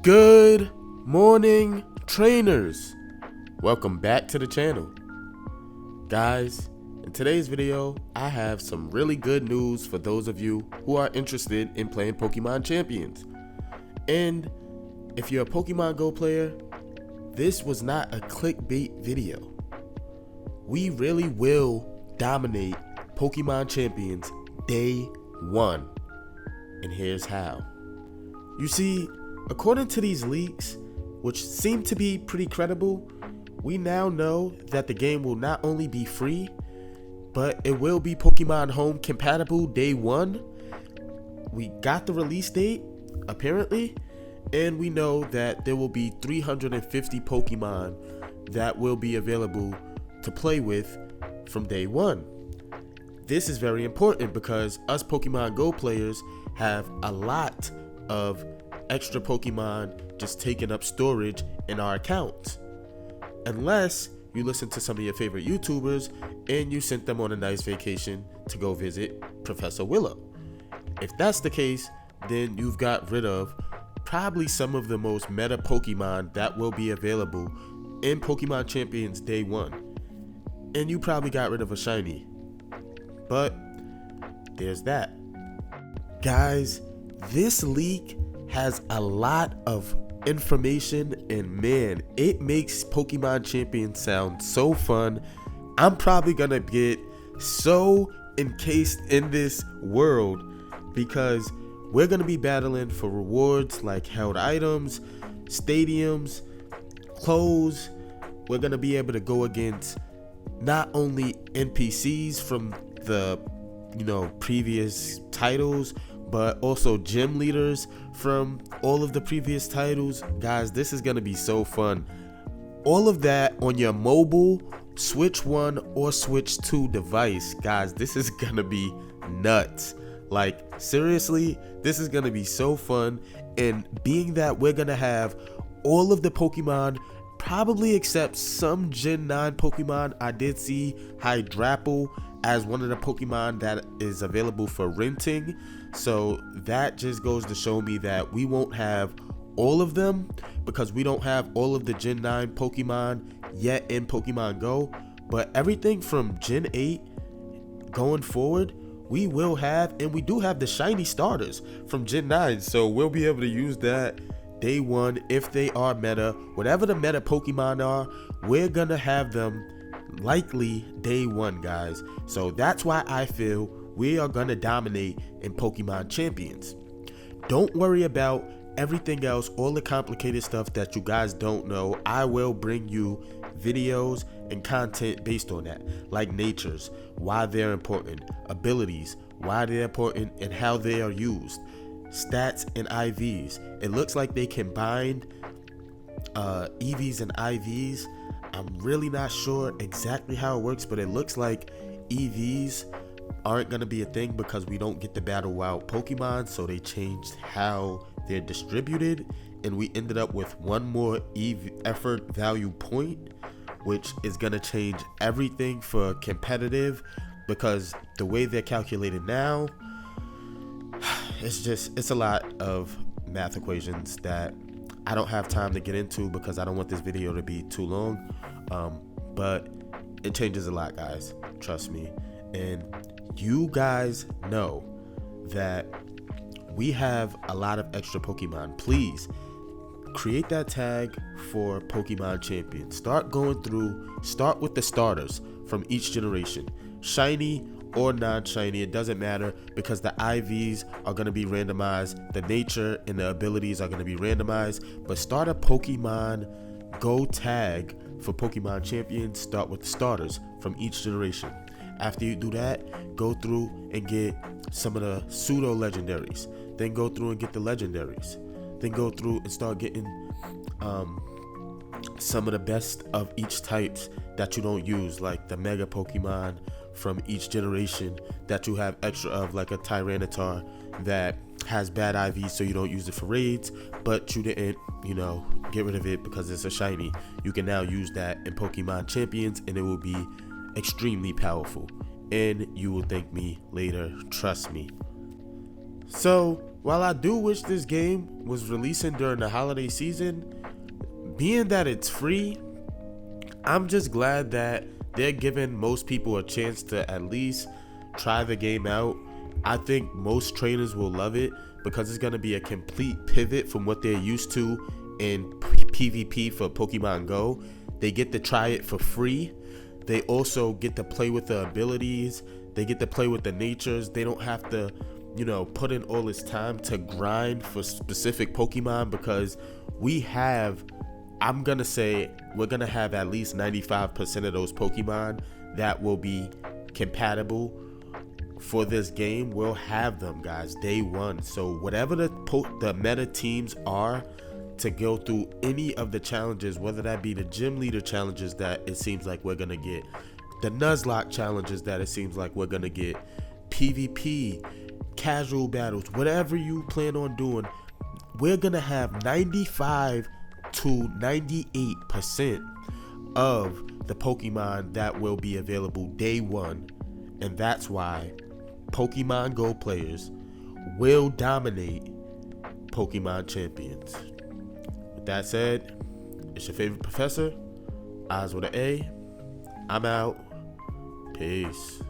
Good morning, trainers. Welcome back to the channel. Guys, in today's video, I have some really good news for those of you who are interested in playing Pokemon Champions. And if you're a Pokemon Go player, this was not a clickbait video. We really will dominate Pokemon Champions day one. And here's how. You see, according to these leaks, which seem to be pretty credible, we now know that the game will not only be free, but it will be Pokemon Home compatible day one. We got the release date, apparently, and we know that there will be 350 Pokemon that will be available to play with from day one. This is very important because us Pokemon Go players have a lot of extra Pokemon just taking up storage in our accounts. Unless you listen to some of your favorite YouTubers and you sent them on a nice vacation to go visit Professor Willow. If that's the case, then you've got rid of probably some of the most meta Pokemon that will be available in Pokemon Champions day one. And you probably got rid of a shiny. But there's that. Guys, this leak has a lot of information, and man, it makes Pokemon Champions sound so fun. I'm probably gonna get so encased in this world because we're gonna be battling for rewards like held items, stadiums, clothes. We're gonna be able to go against not only NPCs from the previous titles, but also gym leaders from all of the previous titles. Guys, this is gonna be so fun. All of that on your mobile Switch 1 or Switch 2 device. Guys, this is gonna be nuts. Like, seriously, this is gonna be so fun. And being that we're gonna have all of the Pokemon, probably except some Gen 9 Pokemon. I did see Hydrapple as one of the Pokemon that is available for renting. So that just goes to show me that we won't have all of them because we don't have all of the Gen 9 Pokemon yet in Pokemon Go. But everything from Gen 8 going forward, we will have, and we do have the shiny starters from Gen 9. So we'll be able to use that day one if they are meta. Whatever the meta Pokemon are, we're gonna have them likely day one, guys. So that's why I feel we are gonna dominate in Pokemon Champions. Don't worry about everything else, all the complicated stuff that you guys don't know. I will bring you videos and content based on that, like natures, why they're important, abilities, why they're important and how they are used, stats and IVs. It looks like they combined EVs and IVs. I'm really not sure exactly how it works, but it looks like EVs aren't going to be a thing because we don't get the Battle Wild Pokemon, so they changed how they're distributed, and we ended up with one more EV effort value point, which is going to change everything for competitive because the way they're calculated now, it's a lot of math equations that I don't have time to get into because I don't want this video to be too long. But it changes a lot, guys, trust me. And you guys know that we have a lot of extra Pokemon. Please create that tag for Pokemon Champions. Start with the starters from each generation, shiny or non-shiny, it doesn't matter because the IVs are going to be randomized, the nature and the abilities are going to be randomized. But start a Pokemon Go tag for Pokemon Champions. Start with the starters from each generation. After you do that, go through and get some of the pseudo legendaries, then go through and get the legendaries, then go through and start getting some of the best of each types that you don't use, like the mega Pokemon from each generation that you have extra of, like a Tyranitar that has bad IV, so you don't use it for raids, but you didn't get rid of it because it's a shiny. You can now use that in Pokemon Champions and it will be extremely powerful, and you will thank me later, trust me. So, while I do wish this game was releasing during the holiday season, being that it's free, I'm just glad that they're giving most people a chance to at least try the game out. I think most trainers will love it because it's going to be a complete pivot from what they're used to in PvP for Pokemon Go. They get to try it for free. They also get to play with the abilities. They get to play with the natures. They don't have to, put in all this time to grind for specific Pokemon, because I'm going to say we're going to have at least 95% of those Pokemon that will be compatible for this game. We'll have them, guys, day one. So whatever the meta teams are to go through any of the challenges, whether that be the gym leader challenges that it seems like we're going to get, the Nuzlocke challenges that it seems like we're going to get, PvP, casual battles, whatever you plan on doing, we're going to have 95 to 98% of the Pokemon that will be available day one. And that's why Pokemon Go players will dominate Pokemon Champions. With that said, it's your favorite professor, Oz with an A. I'm out. Peace.